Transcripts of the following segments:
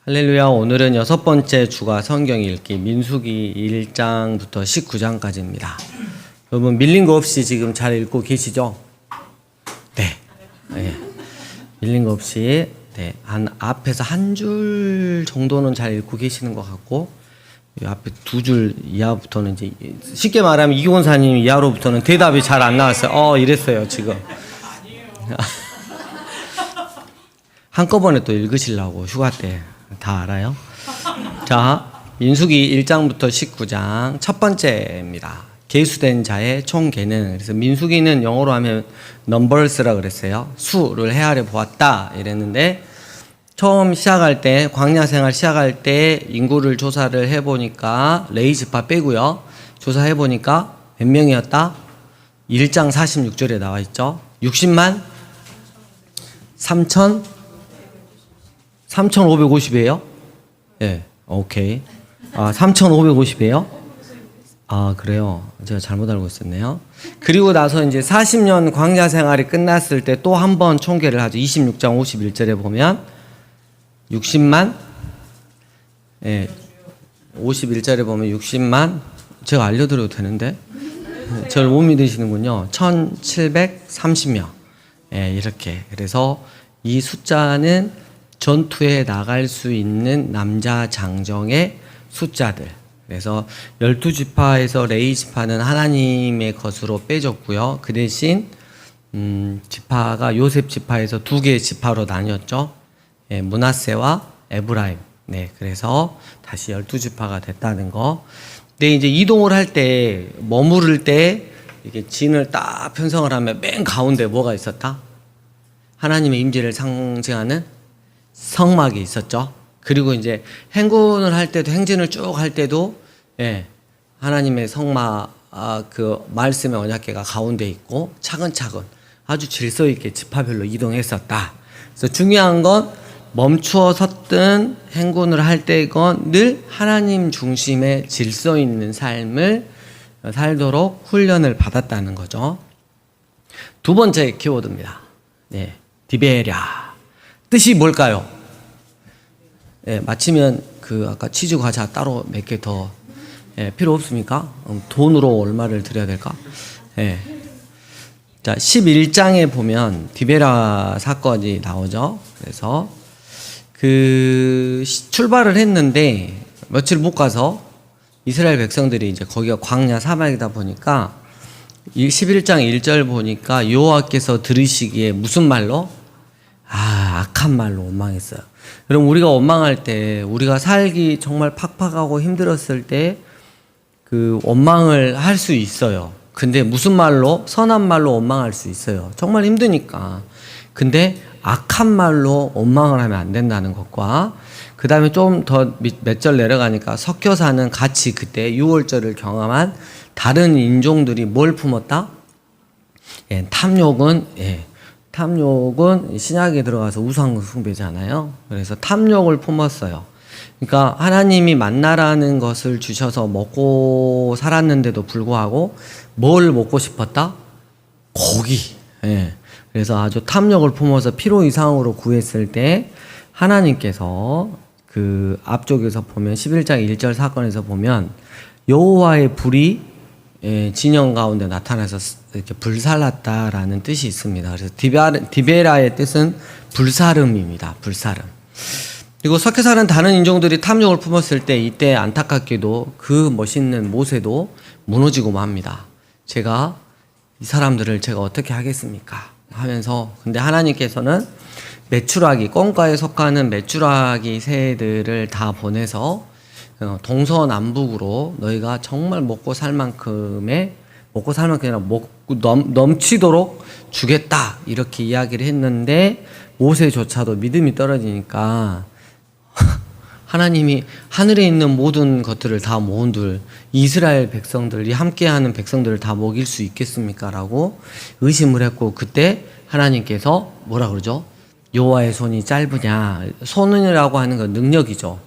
할렐루야. 오늘은 6번째 주가 성경 읽기 민수기 1장부터 19장까지입니다. 여러분 밀린 거 없이 지금 잘 읽고 계시죠? 네. 네. 밀린 거 없이 한 앞에서 한 줄 정도는 잘 읽고 계시는 것 같고 이 앞에 2줄 이하부터는 이제 쉽게 말하면 이기원사님 이하로부터는 대답이 잘 안 나왔어요. 이랬어요 지금. 한꺼번에 또 읽으시려고 휴가 때 다 알아요? 자, 민수기 1장부터 19장 첫 번째입니다. 계수된 자의 총계는, 그래서 민수기는 영어로 하면 numbers라 그랬어요. 수를 헤아려 보았다 이랬는데, 처음 시작할 때 광야 생활 시작할 때 인구를 조사를 해보니까 레위 지파 빼고요, 조사해 보니까 몇 명이었다? 1장 46절에 나와 있죠. 60만 3,550이에요? 예, 오케이. 3,550이에요? 그래요. 제가 잘못 알고 있었네요. 그리고 나서 이제 40년 광야 생활이 끝났을 때 또 한 번 총계를 하죠. 26장 51절에 보면 60만, 예, 51절에 보면 60만, 제가 알려드려도 되는데, 저를 못 믿으시는군요. 1,730명. 예, 이렇게. 그래서 이 숫자는 전투에 나갈 수 있는 남자 장정의 숫자들. 그래서 12지파에서 레위 지파는 하나님의 것으로 빼졌고요. 그 대신 지파가 요셉 지파에서 2개의 지파로 나뉘었죠. 예, 므낫세와 에브라임. 네, 그래서 다시 12지파가 됐다는 거. 근데 이제 이동을 할 때, 머무를 때 이렇게 진을 딱 편성을 하면 맨 가운데 뭐가 있었다? 하나님의 임재를 상징하는 성막이 있었죠. 그리고 이제 행군을 할 때도, 행진을 쭉 할 때도, 예, 하나님의 성막, 그 말씀의 언약궤가 가운데 있고 차근차근 아주 질서 있게 지파별로 이동했었다. 그래서 중요한 건 멈추어 섰든 행군을 할 때건 늘 하나님 중심의 질서 있는 삶을 살도록 훈련을 받았다는 거죠. 두 번째 키워드입니다. 네, 디베랴. 뜻이 뭘까요? 예, 마치면 그 아까 치즈 과자 따로 몇 개 더 필요 없습니까? 돈으로 얼마를 드려야 될까? 예. 자, 11장에 보면 디베라 사건이 나오죠. 그래서 그 출발을 했는데 며칠 못 가서 이스라엘 백성들이 이제 거기가 광야 사막이다 보니까 11장 1절 보니까 여호와께서 들으시기에 무슨 말로? 악한 말로 원망했어요. 여러분, 우리가 원망할 때, 우리가 살기 정말 팍팍하고 힘들었을 때 그 원망을 할 수 있어요. 근데 무슨 말로? 선한 말로 원망할 수 있어요. 정말 힘드니까. 근데 악한 말로 원망을 하면 안 된다는 것과, 그 다음에 좀 더 몇 절 내려가니까 섞여 사는 같이 그때 6월절을 경험한 다른 인종들이 뭘 품었다? 예, 탐욕은, 탐욕은 신약에 들어가서 우상 숭배잖아요. 그래서 탐욕을 품었어요. 그러니까 하나님이 만나라는 것을 주셔서 먹고 살았는데도 불구하고 뭘 먹고 싶었다? 고기. 예. 그래서 아주 탐욕을 품어서 필요 이상으로 구했을 때 하나님께서 그 앞쪽에서 보면 11장 1절 사건에서 보면 여호와의 불이 진영 가운데 나타나서 이렇게 불살랐다라는 뜻이 있습니다. 그래서 디베라의 뜻은 불사름입니다. 불사름. 그리고 섞여 사는 다른 인종들이 탐욕을 품었을 때 이때 안타깝게도 그 멋있는 모세도 무너지고 맙니다. 제가 이 사람들을 제가 어떻게 하겠습니까? 하면서, 근데 하나님께서는 메추라기, 꿩과에 속하는 메추라기 새들을 다 보내서 동서남북으로 너희가 정말 먹고 살 만큼의, 먹고 살 만큼이 아니라 넘치도록 주겠다, 이렇게 이야기를 했는데 모세조차도 믿음이 떨어지니까 하나님이 하늘에 있는 모든 것들을 다 모은들 이스라엘 백성들이 함께하는 백성들을 다 먹일 수 있겠습니까? 라고 의심을 했고, 그때 하나님께서 뭐라 그러죠? 여호와의 손이 짧으냐, 손이라고 하는 건 능력이죠.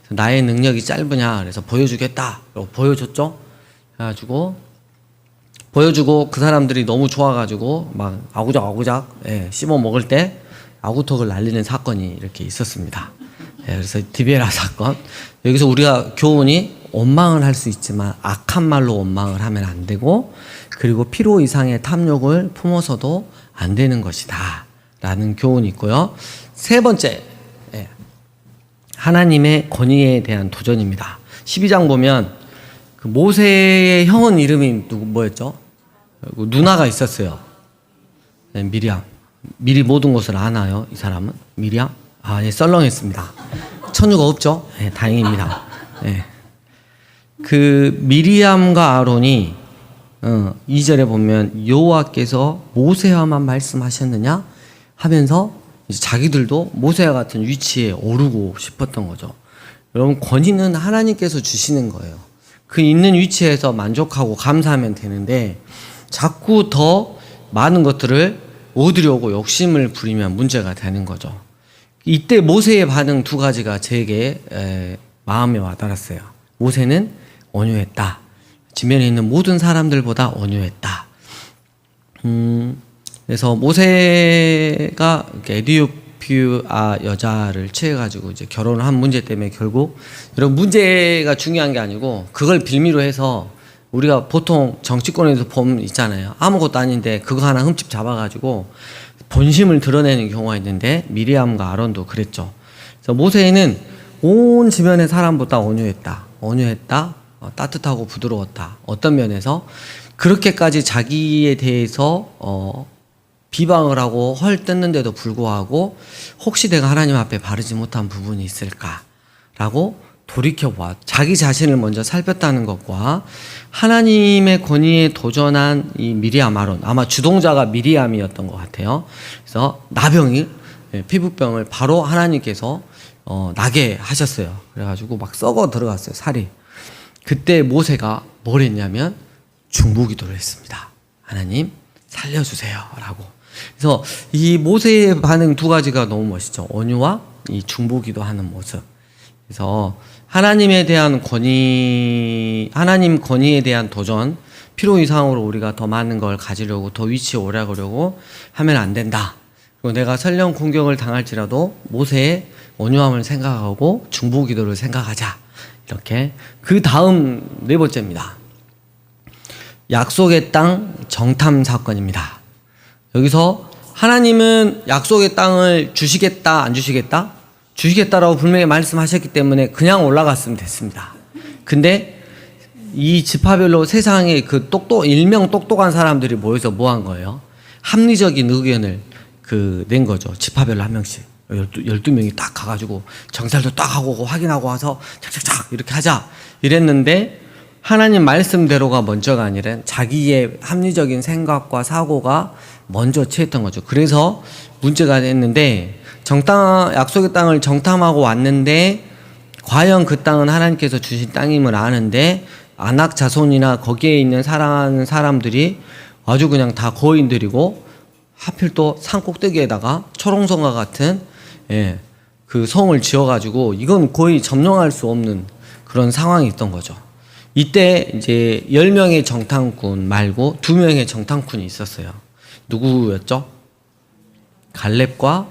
나의 능력이 짧으냐, 그래서 보여주겠다, 라고 보여줬죠. 그래가지고 보여주고 그 사람들이 너무 좋아가지고 막 아구작 씹어 먹을 때 아구턱을 날리는 사건이 이렇게 있었습니다. 예, 그래서 디베라 사건. 여기서 우리가 교훈이 원망을 할 수 있지만 악한 말로 원망을 하면 안 되고, 그리고 필요 이상의 탐욕을 품어서도 안 되는 것이다 라는 교훈이 있고요. 세 번째, 예, 하나님의 권위에 대한 도전입니다. 12장 보면 그 모세의 형은 이름이 뭐였죠? 누나가 있었어요. 네, 미리암. 미리 모든 것을 아나요? 이 사람은? 미리암? 아, 예, 썰렁했습니다. 천유가 없죠? 예, 다행입니다. 예. 그 미리암과 아론이 2절에 보면 여호와께서 모세와만 말씀하셨느냐 하면서 이제 자기들도 모세와 같은 위치에 오르고 싶었던 거죠. 여러분, 권위는 하나님께서 주시는 거예요. 그 있는 위치에서 만족하고 감사하면 되는데 자꾸 더 많은 것들을 얻으려고 욕심을 부리면 문제가 되는 거죠. 이때 모세의 반응 두 가지가 제게 마음에 와닿았어요. 모세는 온유했다. 지면에 있는 모든 사람들보다 온유했다. 그래서 모세가 에디오피아 여자를 취해가지고 이제 결혼을 한 문제 때문에 결국, 여러분, 문제가 중요한 게 아니고 그걸 빌미로 해서 우리가 보통 정치권에서 보면 있잖아요. 아무것도 아닌데 그거 하나 흠집 잡아가지고 본심을 드러내는 경우가 있는데 미리암과 아론도 그랬죠. 그래서 모세는 온 지면의 사람보다 온유했다. 온유했다. 따뜻하고 부드러웠다. 어떤 면에서 그렇게까지 자기에 대해서 비방을 하고 헐뜯는데도 불구하고 혹시 내가 하나님 앞에 바르지 못한 부분이 있을까라고 돌이켜보아 자기 자신을 먼저 살폈다는 것과 하나님의 권위에 도전한 이 미리암 아론, 아마 주동자가 미리암이었던 것 같아요. 그래서 나병이, 피부병을 바로 하나님께서 나게 하셨어요. 그래가지고 막 썩어 들어갔어요, 살이. 그때 모세가 뭘 했냐면 중보기도를 했습니다. 하나님 살려주세요 라고. 그래서 이 모세의 반응 두 가지가 너무 멋있죠. 온유와 이 중보기도하는 모습. 그래서 하나님에 대한 하나님 권위에 대한 도전, 필요 이상으로 우리가 더 많은 걸 가지려고, 더 위치에 오르려고 하면 안 된다. 그리고 내가 설령 공격을 당할지라도 모세의 온유함을 생각하고 중보기도를 생각하자. 이렇게. 그 다음 네 번째입니다. 약속의 땅 정탐 사건입니다. 여기서 하나님은 약속의 땅을 주시겠다, 안 주시겠다? 주시겠다라고 분명히 말씀하셨기 때문에 그냥 올라갔으면 됐습니다. 근데 이 지파별로 세상에 그 일명 똑똑한 사람들이 모여서 뭐 한 거예요? 합리적인 의견을 낸 거죠. 지파별로 한 명씩. 12명이 딱 가가지고 정찰도 딱 하고 확인하고 와서 착착착 이렇게 하자 이랬는데, 하나님 말씀대로가 먼저가 아니라 자기의 합리적인 생각과 사고가 먼저 취했던 거죠. 그래서 문제가 됐는데, 약속의 땅을 정탐하고 왔는데 과연 그 땅은 하나님께서 주신 땅임을 아는데 아낙 자손이나 거기에 있는 사랑하는 사람들이 아주 그냥 다 거인들이고, 하필 또 산 꼭대기에다가 초롱성과 같은 그 성을 지어가지고 이건 거의 점령할 수 없는 그런 상황이 있던 거죠. 이때 이제 10명의 정탐꾼 말고 2명의 정탐꾼이 있었어요. 누구였죠? 갈렙과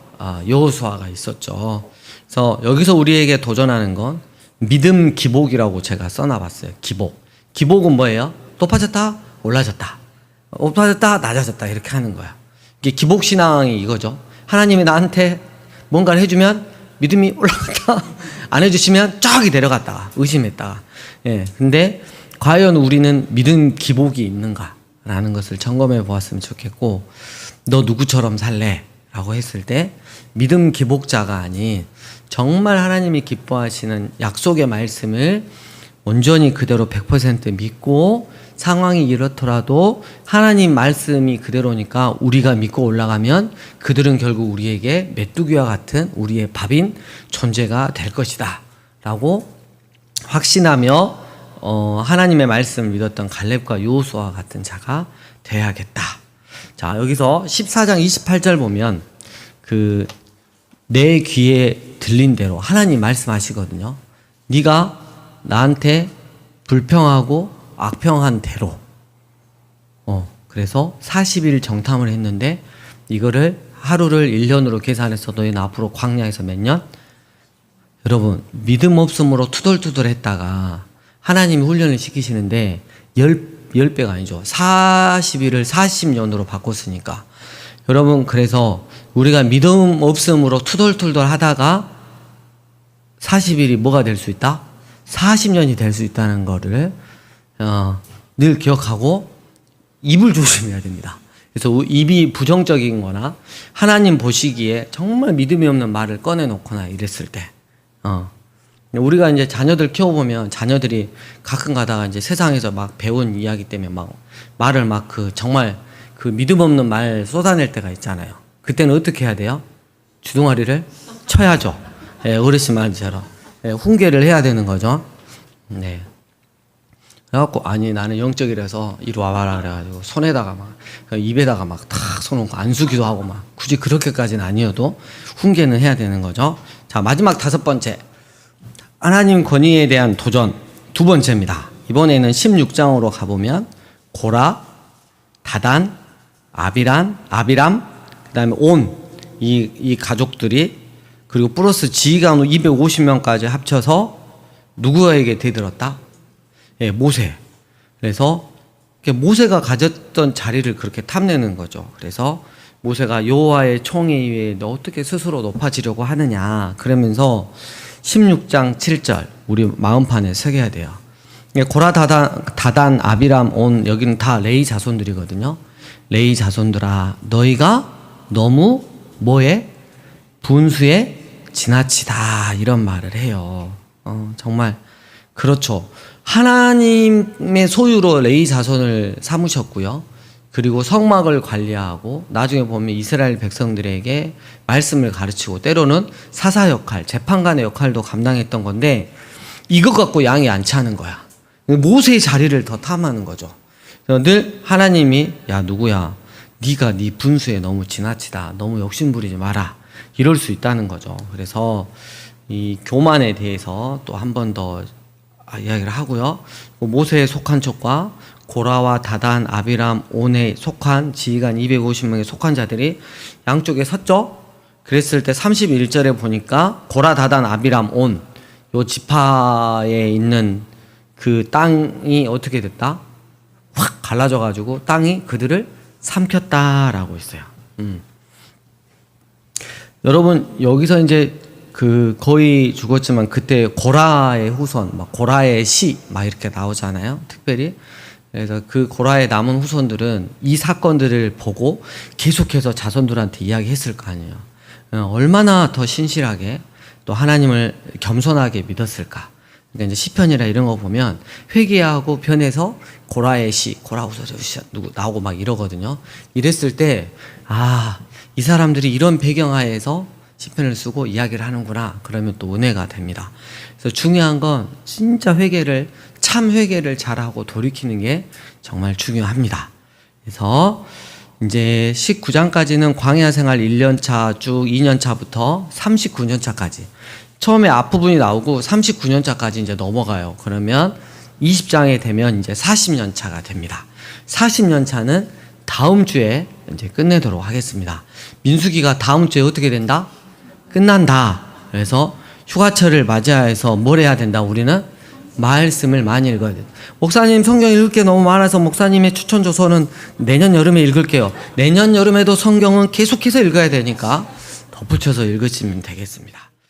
여호수아가 있었죠. 그래서 여기서 우리에게 도전하는 건 믿음 기복이라고 제가 써놔봤어요. 기복은 뭐예요? 높아졌다, 올라졌다, 높아졌다, 낮아졌다 이렇게 하는 거야. 이게 기복신앙이 이거죠. 하나님이 나한테 뭔가를 해주면 믿음이 올라갔다, 안 해주시면 쫙이 내려갔다가 의심했다가. 근데 과연 우리는 믿음 기복이 있는가라는 것을 점검해 보았으면 좋겠고, 너 누구처럼 살래? 라고 했을 때 믿음 기복자가 아닌 정말 하나님이 기뻐하시는 약속의 말씀을 온전히 그대로 100% 믿고, 상황이 이렇더라도 하나님 말씀이 그대로니까 우리가 믿고 올라가면 그들은 결국 우리에게 메뚜기와 같은 우리의 밥인 존재가 될 것이다 라고 확신하며 하나님의 말씀을 믿었던 갈렙과 여호수아와 같은 자가 되어야겠다. 자, 여기서 14장 28절 보면 내 귀에 들린 대로 하나님 말씀하시거든요. 네가 나한테 불평하고 악평한 대로. 그래서 40일 정탐을 했는데 이거를 하루를 1년으로 계산해서 너희는 앞으로 광야에서 몇 년? 여러분, 믿음 없음으로 투덜투덜 했다가 하나님이 훈련을 시키시는데 10배가 아니죠. 40일을 40년으로 바꿨으니까. 여러분, 그래서 우리가 믿음 없음으로 투덜투덜 하다가 40일이 뭐가 될 수 있다? 40년이 될 수 있다는 거를 늘 기억하고 입을 조심해야 됩니다. 그래서 입이 부정적인 거나 하나님 보시기에 정말 믿음이 없는 말을 꺼내놓거나 이랬을 때 우리가 이제 자녀들 키워보면 자녀들이 가끔 가다가 이제 세상에서 막 배운 이야기 때문에 막 말을 막 정말 그 믿음 없는 말 쏟아낼 때가 있잖아요. 그때는 어떻게 해야 돼요? 주둥아리를 쳐야죠. 예, 어르신 말처럼. 예, 훈계를 해야 되는 거죠. 네. 그래갖고, 아니, 나는 영적이라서 이리 와봐라. 그래가지고, 손에다가 막, 입에다가 막 탁 손놓고 안수기도 하고 막, 굳이 그렇게까지는 아니어도 훈계는 해야 되는 거죠. 자, 마지막 5번째. 하나님 권위에 대한 도전. 2번째입니다. 이번에는 16장으로 가보면, 고라, 다단, 아비람, 그 다음에 온, 이 가족들이, 그리고 플러스 지휘관 250명까지 합쳐서 누구에게 대들었다? 예, 모세. 그래서 모세가 가졌던 자리를 그렇게 탐내는 거죠. 그래서 모세가 여호와의 총에 의해 너 어떻게 스스로 높아지려고 하느냐. 그러면서 16장 7절 우리 마음판에 새겨야 돼요. 고라, 다단, 아비람, 온 여기는 다 레위 자손들이거든요. 레위 자손들아, 너희가 너무 뭐에? 분수에 지나치다 이런 말을 해요. 정말 그렇죠. 하나님의 소유로 레위 자손을 삼으셨고요. 그리고 성막을 관리하고 나중에 보면 이스라엘 백성들에게 말씀을 가르치고 때로는 사사 역할, 재판관의 역할도 감당했던 건데 이것 갖고 양이 안 차는 거야. 모세의 자리를 더 탐하는 거죠. 늘 하나님이 야 누구야 네가 네 분수에 너무 지나치다. 너무 욕심부리지 마라. 이럴 수 있다는 거죠. 그래서 이 교만에 대해서 또 한 번 더 이야기를 하고요. 모세에 속한 척과 고라와 다단, 아비람, 온에 속한 지휘관 250명에 속한 자들이 양쪽에 섰죠. 그랬을 때 31절에 보니까 고라, 다단, 아비람, 온 요 지파에 있는 그 땅이 어떻게 됐다? 확 갈라져 가지고 땅이 그들을 삼켰다라고 있어요. 여러분 여기서 이제 거의 죽었지만 그때 고라의 후손, 막 고라의 시, 막 이렇게 나오잖아요. 특별히. 그래서 그 고라의 남은 후손들은 이 사건들을 보고 계속해서 자손들한테 이야기했을 거 아니에요. 얼마나 더 신실하게 또 하나님을 겸손하게 믿었을까. 그러니까 이제 시편이라 이런 거 보면 회개하고 변해서 고라의 시, 고라 후손 누구 나오고 막 이러거든요. 이랬을 때 이 사람들이 이런 배경하에서 시편을 쓰고 이야기를 하는구나. 그러면 또 은혜가 됩니다. 그래서 중요한 건 진짜 참 회개를 잘하고 돌이키는 게 정말 중요합니다. 그래서 이제 19장까지는 광야 생활 1년차 쭉 2년차부터 39년차까지 처음에 앞부분이 나오고 39년차까지 이제 넘어가요. 그러면 20장에 되면 이제 40년차가 됩니다. 40년차는 다음 주에 이제 끝내도록 하겠습니다. 민수기가 다음 주에 어떻게 된다? 끝난다. 그래서 휴가철을 맞이해서 뭘 해야 된다? 우리는 말씀을 많이 읽어야 돼요. 목사님 성경 읽을 게 너무 많아서 목사님의 추천 조서는 내년 여름에 읽을게요. 내년 여름에도 성경은 계속해서 읽어야 되니까 덧붙여서 읽으시면 되겠습니다.